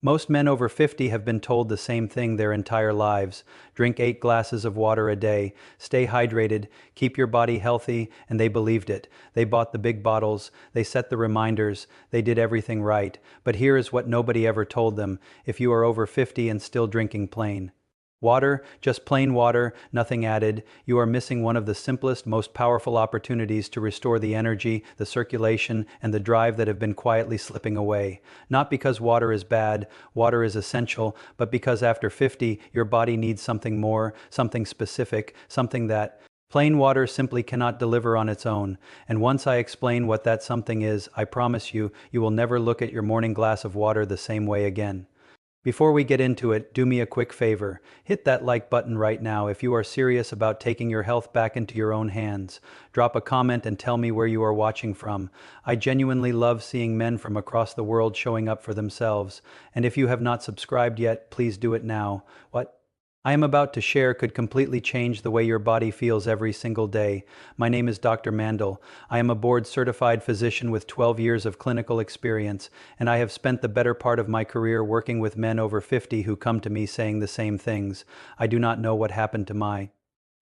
Most men over 50 have been told the same thing their entire lives. Drink 8 glasses of water a day, stay hydrated, keep your body healthy, and they believed it. They bought the big bottles, they set the reminders, they did everything right. But here is what nobody ever told them: if you are over 50 and still drinking plain water, just plain water, nothing added, you are missing one of the simplest, most powerful opportunities to restore the energy, the circulation, and the drive that have been quietly slipping away. Not because water is bad, water is essential, but because after 50, your body needs something more, something specific, something that plain water simply cannot deliver on its own. And once I explain what that something is, I promise you, you will never look at your morning glass of water the same way again. Before we get into it, do me a quick favor. Hit that like button right now if you are serious about taking your health back into your own hands. Drop a comment and tell me where you are watching from. I genuinely love seeing men from across the world showing up for themselves. And if you have not subscribed yet, please do it now. What I am about to share could completely change the way your body feels every single day. My name is Dr. Mandel. I am a board-certified physician with 12 years of clinical experience, and I have spent the better part of my career working with men over 50 who come to me saying the same things. I do not know what happened to my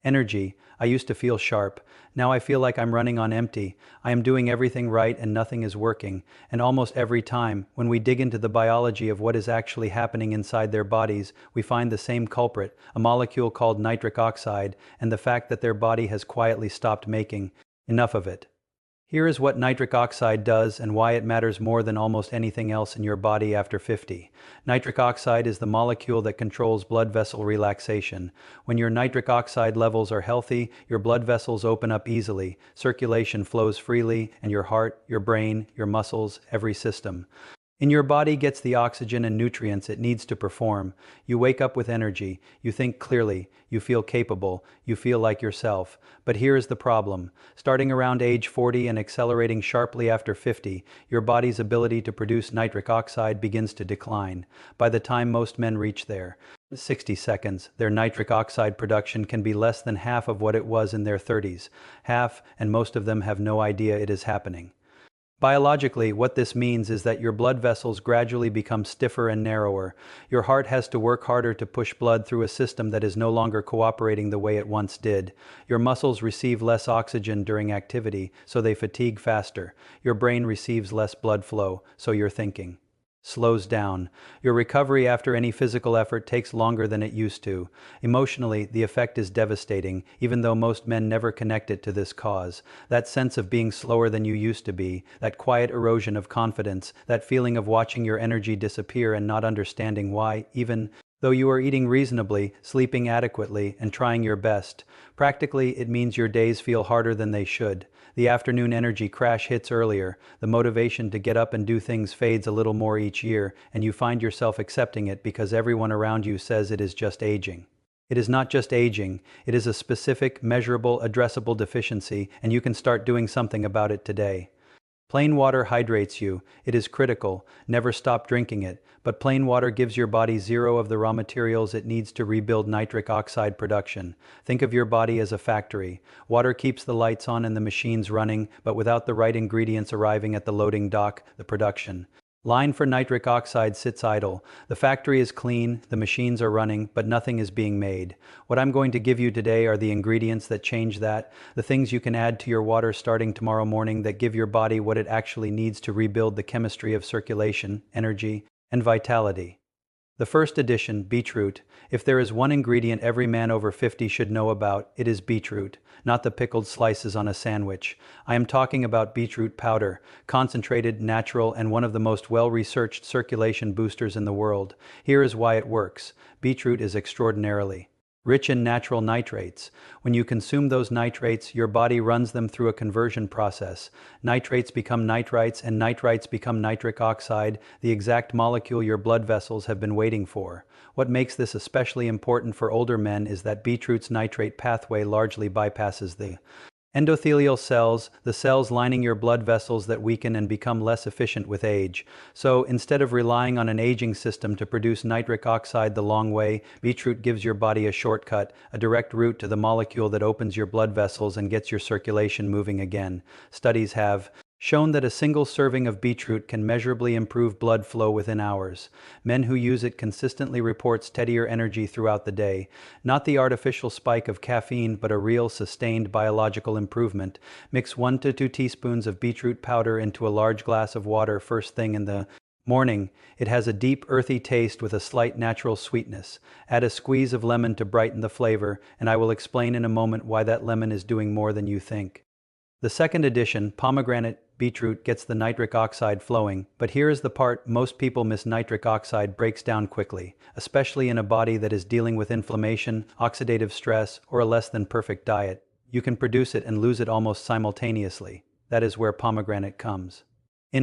energy. I used to feel sharp. Now I feel like I'm running on empty. I am doing everything right and nothing is working. And almost every time, when we dig into the biology of what is actually happening inside their bodies, we find the same culprit, a molecule called nitric oxide, and the fact that their body has quietly stopped making enough of it. Here is what nitric oxide does and why it matters more than almost anything else in your body after 50. Nitric oxide is the molecule that controls blood vessel relaxation. When your nitric oxide levels are healthy, your blood vessels open up easily, circulation flows freely, and your heart, your brain, your muscles, every system in your body gets the oxygen and nutrients it needs to perform. You wake up with energy, you think clearly, you feel capable, you feel like yourself. But here is the problem. Starting around age 40 and accelerating sharply after 50, your body's ability to produce nitric oxide begins to decline. By the time most men reach their 60 seconds, their nitric oxide production can be less than half of what it was in their 30s. Half, and most of them have no idea it is happening. Biologically, what this means is that your blood vessels gradually become stiffer and narrower. Your heart has to work harder to push blood through a system that is no longer cooperating the way it once did. Your muscles receive less oxygen during activity, so they fatigue faster. Your brain receives less blood flow, so your thinking slows down. Your recovery after any physical effort takes longer than it used to. Emotionally, the effect is devastating, even though most men never connect it to this cause. That sense of being slower than you used to be, that quiet erosion of confidence, that feeling of watching your energy disappear and not understanding why, even though you are eating reasonably, sleeping adequately, and trying your best. Practically, it means your days feel harder than they should. The afternoon energy crash hits earlier, the motivation to get up and do things fades a little more each year, and you find yourself accepting it because everyone around you says it is just aging. It is not just aging, it is a specific, measurable, addressable deficiency, and you can start doing something about it today. Plain water hydrates you. It is critical. Never stop drinking it. But plain water gives your body zero of the raw materials it needs to rebuild nitric oxide production. Think of your body as a factory. Water keeps the lights on and the machines running, but without the right ingredients arriving at the loading dock, the production line for nitric oxide sits idle. The factory is clean, the machines are running, but nothing is being made. What I'm going to give you today are the ingredients that change that, the things you can add to your water starting tomorrow morning that give your body what it actually needs to rebuild the chemistry of circulation, energy, and vitality. The first addition, beetroot. If there is one ingredient every man over 50 should know about, it is beetroot, not the pickled slices on a sandwich. I am talking about beetroot powder, concentrated, natural, and one of the most well-researched circulation boosters in the world. Here is why it works. Beetroot is extraordinarily rich in natural nitrates. When you consume those nitrates, your body runs them through a conversion process. Nitrates become nitrites and nitrites become nitric oxide, the exact molecule your blood vessels have been waiting for. What makes this especially important for older men is that beetroot's nitrate pathway largely bypasses the endothelial cells, the cells lining your blood vessels that weaken and become less efficient with age. So, instead of relying on an aging system to produce nitric oxide the long way, beetroot gives your body a shortcut, a direct route to the molecule that opens your blood vessels and gets your circulation moving again. Studies have Shown that a single serving of beetroot can measurably improve blood flow within hours. Men who use it consistently report steadier energy throughout the day. Not the artificial spike of caffeine, but a real sustained biological improvement. Mix 1 to 2 teaspoons of beetroot powder into a large glass of water first thing in the morning. It has a deep, earthy taste with a slight natural sweetness. Add a squeeze of lemon to brighten the flavor, and I will explain in a moment why that lemon is doing more than you think. The second addition, pomegranate beetroot, gets the nitric oxide flowing, but here is the part most people miss: nitric oxide breaks down quickly, especially in a body that is dealing with inflammation, oxidative stress, or a less than perfect diet. You can produce it and lose it almost simultaneously. That is where pomegranate comes.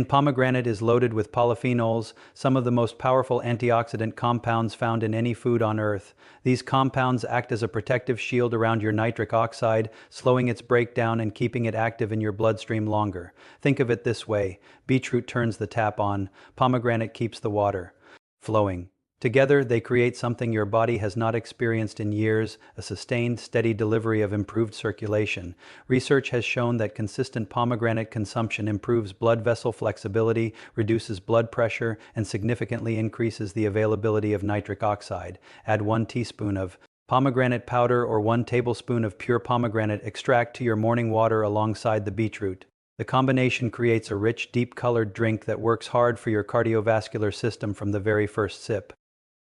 Pomegranate is loaded with polyphenols, some of the most powerful antioxidant compounds found in any food on Earth. These compounds act as a protective shield around your nitric oxide, slowing its breakdown and keeping it active in your bloodstream longer. Think of it this way: beetroot turns the tap on, pomegranate keeps the water flowing. Together, they create something your body has not experienced in years: a sustained, steady delivery of improved circulation. Research has shown that consistent pomegranate consumption improves blood vessel flexibility, reduces blood pressure, and significantly increases the availability of nitric oxide. Add 1 teaspoon of pomegranate powder or 1 tablespoon of pure pomegranate extract to your morning water alongside the beetroot. The combination creates a rich, deep-colored drink that works hard for your cardiovascular system from the very first sip.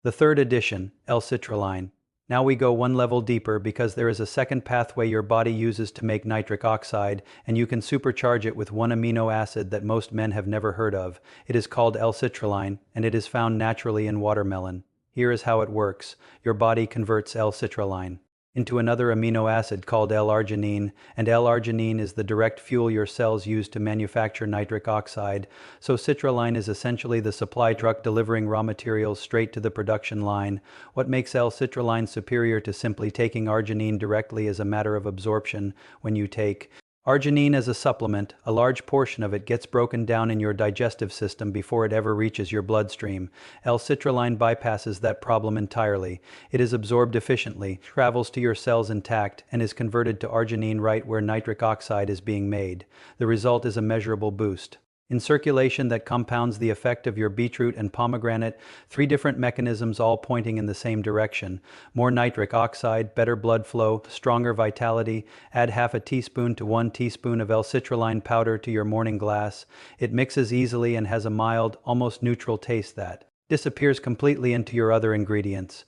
The third addition, L-citrulline. Now we go one level deeper because there is a second pathway your body uses to make nitric oxide, and you can supercharge it with one amino acid that most men have never heard of. It is called L-citrulline, and it is found naturally in watermelon. Here is how it works. Your body converts L-citrulline into another amino acid called L-arginine, and L-arginine is the direct fuel your cells use to manufacture nitric oxide. So citrulline is essentially the supply truck delivering raw materials straight to the production line. What makes L-citrulline superior to simply taking arginine directly is a matter of absorption. When you take arginine as a supplement, a large portion of it gets broken down in your digestive system before it ever reaches your bloodstream. L-citrulline bypasses that problem entirely. It is absorbed efficiently, travels to your cells intact, and is converted to arginine right where nitric oxide is being made. The result is a measurable boost in circulation that compounds the effect of your beetroot and pomegranate. 3 different mechanisms all pointing in the same direction: more nitric oxide, better blood flow, stronger vitality. Add half a teaspoon to 1 teaspoon of L-citrulline powder to your morning glass. It mixes easily and has a mild, almost neutral taste that disappears completely into your other ingredients.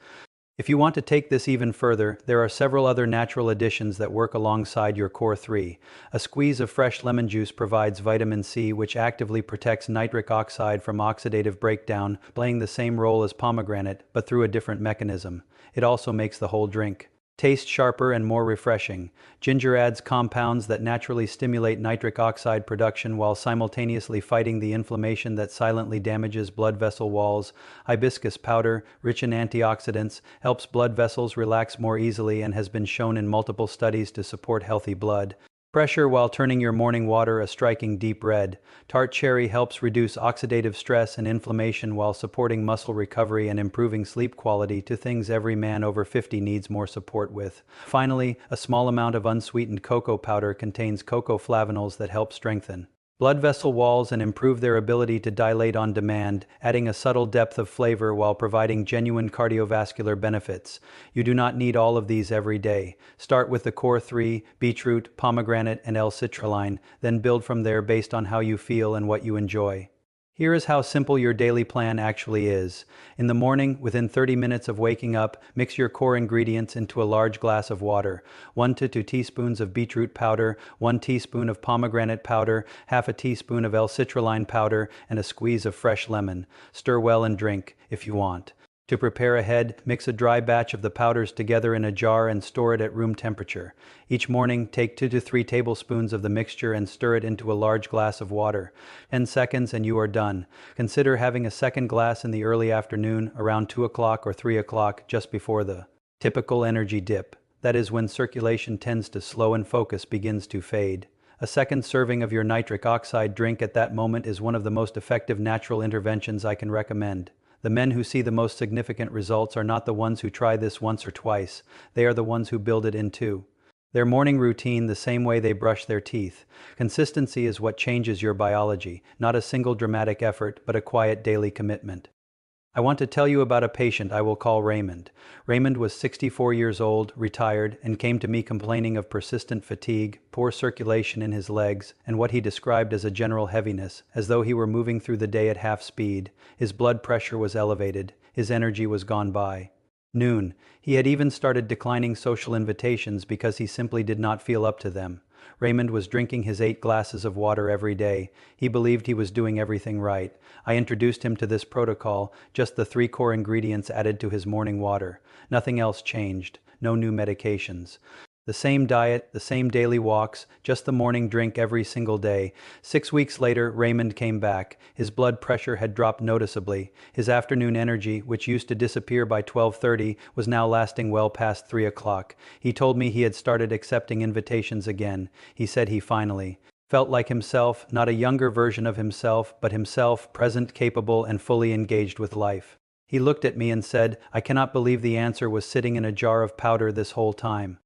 If you want to take this even further, there are several other natural additions that work alongside your core 3. A squeeze of fresh lemon juice provides vitamin C, which actively protects nitric oxide from oxidative breakdown, playing the same role as pomegranate, but through a different mechanism. It also makes the whole drink taste sharper and more refreshing. Ginger adds compounds that naturally stimulate nitric oxide production while simultaneously fighting the inflammation that silently damages blood vessel walls. Hibiscus powder, rich in antioxidants, helps blood vessels relax more easily and has been shown in multiple studies to support healthy blood pressure while turning your morning water a striking deep red. Tart cherry helps reduce oxidative stress and inflammation while supporting muscle recovery and improving sleep quality, 2 things every man over 50 needs more support with. Finally, a small amount of unsweetened cocoa powder contains cocoa flavonols that help strengthen blood vessel walls and improve their ability to dilate on demand, adding a subtle depth of flavor while providing genuine cardiovascular benefits. You do not need all of these every day. Start with the core 3, beetroot, pomegranate, and L-citrulline, then build from there based on how you feel and what you enjoy. Here is how simple your daily plan actually is. In the morning, within 30 minutes of waking up, mix your core ingredients into a large glass of water. 1 to 2 teaspoons of beetroot powder, 1 teaspoon of pomegranate powder, half a teaspoon of L-citrulline powder, and a squeeze of fresh lemon. Stir well and drink, if you want. To prepare ahead, mix a dry batch of the powders together in a jar and store it at room temperature. Each morning, take 2 to 3 tablespoons of the mixture and stir it into a large glass of water. 10 seconds and you are done. Consider having a second glass in the early afternoon, around 2 o'clock or 3 o'clock, just before the typical energy dip. That is when circulation tends to slow and focus begins to fade. A second serving of your nitric oxide drink at that moment is one of the most effective natural interventions I can recommend. The men who see the most significant results are not the ones who try this once or twice. They are the ones who build it in 2 Their morning routine the same way they brush their teeth. Consistency is what changes your biology, not a single dramatic effort, but a quiet daily commitment. I want to tell you about a patient I will call Raymond. Raymond was 64 years old, retired, and came to me complaining of persistent fatigue, poor circulation in his legs, and what he described as a general heaviness, as though he were moving through the day at half speed. His blood pressure was elevated, his energy was gone by noon. He had even started declining social invitations because he simply did not feel up to them. Raymond was drinking his 8 glasses of water every day. He believed he was doing everything right. I introduced him to this protocol, just the 3 core ingredients added to his morning water. Nothing else changed. No new medications. The same diet, the same daily walks, just the morning drink every single day. 6 weeks later, Raymond came back. His blood pressure had dropped noticeably. His afternoon energy, which used to disappear by 12:30, was now lasting well past 3 o'clock. He told me he had started accepting invitations again. He said he finally felt like himself, not a younger version of himself, but himself, present, capable, and fully engaged with life. He looked at me and said, "I cannot believe the answer was sitting in a jar of powder this whole time."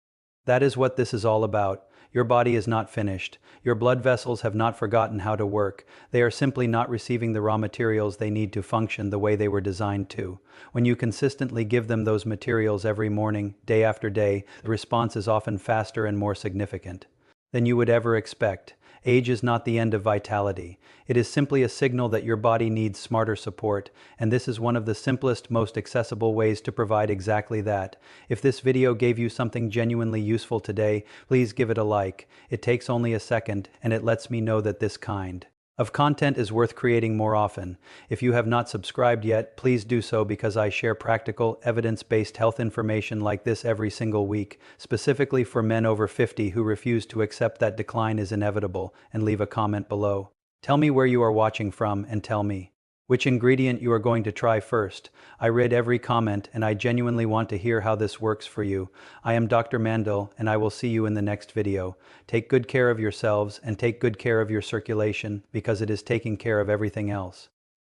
That is what this is all about. Your body is not finished. Your blood vessels have not forgotten how to work. They are simply not receiving the raw materials they need to function the way they were designed to. When you consistently give them those materials every morning, day after day, the response is often faster and more significant than you would ever expect. Age is not the end of vitality. It is simply a signal that your body needs smarter support, and this is one of the simplest, most accessible ways to provide exactly that. If this video gave you something genuinely useful today, please give it a like. It takes only a second, and it lets me know that this kind of content is worth creating more often. If you have not subscribed yet, please do so because I share practical, evidence-based health information like this every single week, specifically for men over 50 who refuse to accept that decline is inevitable, and leave a comment below. Tell me where you are watching from and tell me which ingredient you are going to try first. I read every comment and I genuinely want to hear how this works for you. I am Dr. Mandel and I will see you in the next video. Take good care of yourselves and take good care of your circulation because it is taking care of everything else.